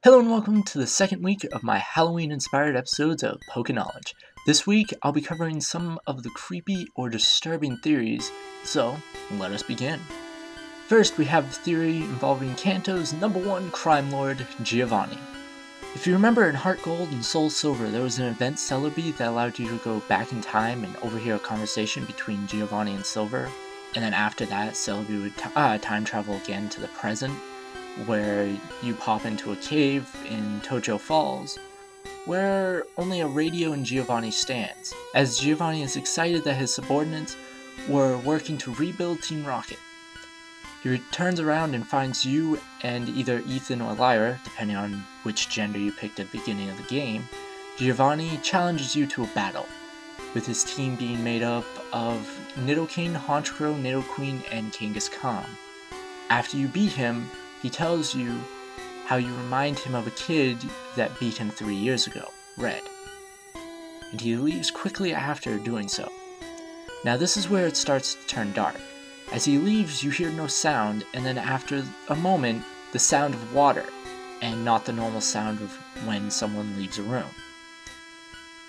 Hello and welcome to the second week of my Halloween-inspired episodes of Poke-Knowledge. This week, I'll be covering some of the creepy or disturbing theories, so let us begin. First, we have the theory involving Kanto's #1 crime lord, Giovanni. If you remember in Heart Gold and Soul Silver, there was an event Celebi that allowed you to go back in time and overhear a conversation between Giovanni and Silver, and then after that, Celebi would time travel again to the present, where you pop into a cave in Tojo Falls, where only a radio in Giovanni stands, as Giovanni is excited that his subordinates were working to rebuild Team Rocket. He returns around and finds you and either Ethan or Lyra, depending on which gender you picked at the beginning of the game. Giovanni challenges you to a battle, with his team being made up of Nidoking, Honchkrow, Nidoqueen, and Kangaskhan. After you beat him, he tells you how you remind him of a kid that beat him 3 years ago, Red. And he leaves quickly after doing so. Now this is where it starts to turn dark. As he leaves, you hear no sound, and then after a moment, the sound of water, and not the normal sound of when someone leaves a room.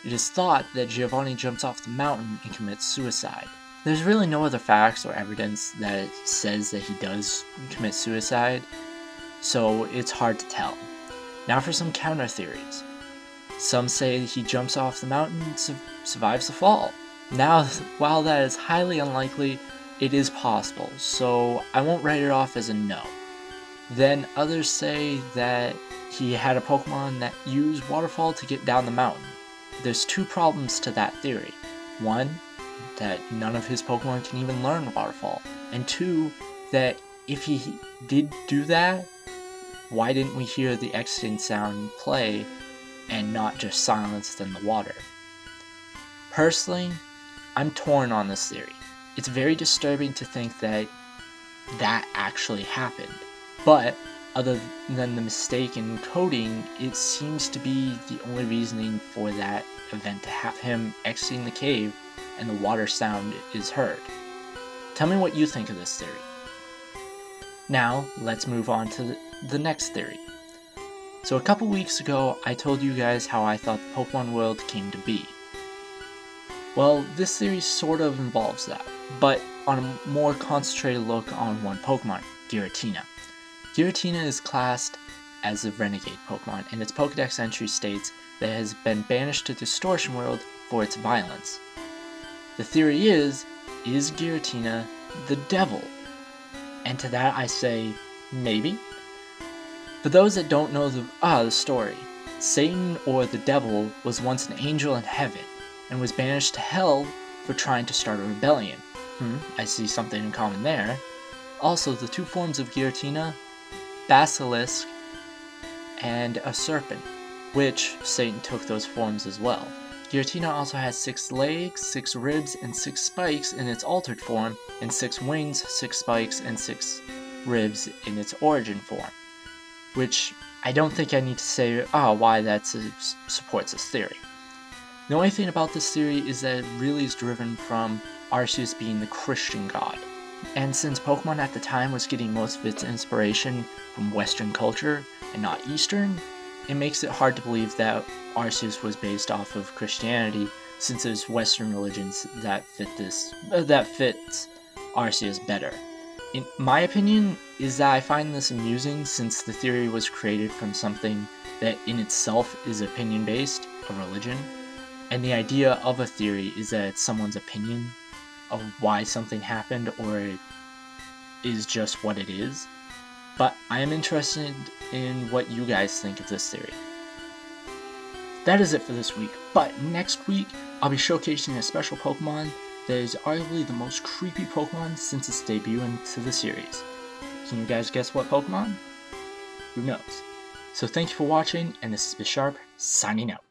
It is thought that Giovanni jumps off the mountain and commits suicide. There's really no other facts or evidence that says that he does commit suicide, so it's hard to tell. Now for some counter theories. Some say he jumps off the mountain and survives the fall. Now, while that is highly unlikely, it is possible, so I won't write it off as a no. Then others say that he had a Pokemon that used Waterfall to get down the mountain. There's two problems to that theory. One, that none of his Pokemon can even learn Waterfall, and two, that if he did do that, why didn't we hear the exiting sound play and not just silence in the water? Personally, I'm torn on this theory. It's very disturbing to think that that actually happened, but other than the mistake in coding, it seems to be the only reasoning for that event to have him exiting the cave and the water sound is heard. Tell me what you think of this theory. Now, let's move on to the next theory. So a couple weeks ago, I told you guys how I thought the Pokemon world came to be. Well, this theory sort of involves that, but on a more concentrated look on one Pokemon, Giratina. Giratina is classed as a renegade Pokemon, and its Pokedex entry states that it has been banished to Distortion World for its violence. The theory is Giratina the devil? And to that I say, maybe. For those that don't know the story, Satan or the devil was once an angel in heaven, and was banished to hell for trying to start a rebellion. I see something in common there. Also, the two forms of Giratina, Basilisk and a serpent, which Satan took those forms as well. Giratina also has 6 legs, 6 ribs, and 6 spikes in its altered form, and 6 wings, 6 spikes, and 6 ribs in its origin form. Which I don't think I need to say why that supports this theory. The only thing about this theory is that it really is driven from Arceus being the Christian god. And since Pokemon at the time was getting most of its inspiration from Western culture and not Eastern, it makes it hard to believe that Arceus was based off of Christianity, since there's Western religions that fits Arceus better. In my opinion, is that I find this amusing since the theory was created from something that in itself is opinion-based, a religion, and the idea of a theory is that it's someone's opinion of why something happened or it is just what it is. But I am interested in what you guys think of this theory. That is it for this week, but next week I'll be showcasing a special Pokemon that is arguably the most creepy Pokemon since its debut into the series. Can you guys guess what Pokemon? Who knows? So thank you for watching, and this is Bisharp, signing out.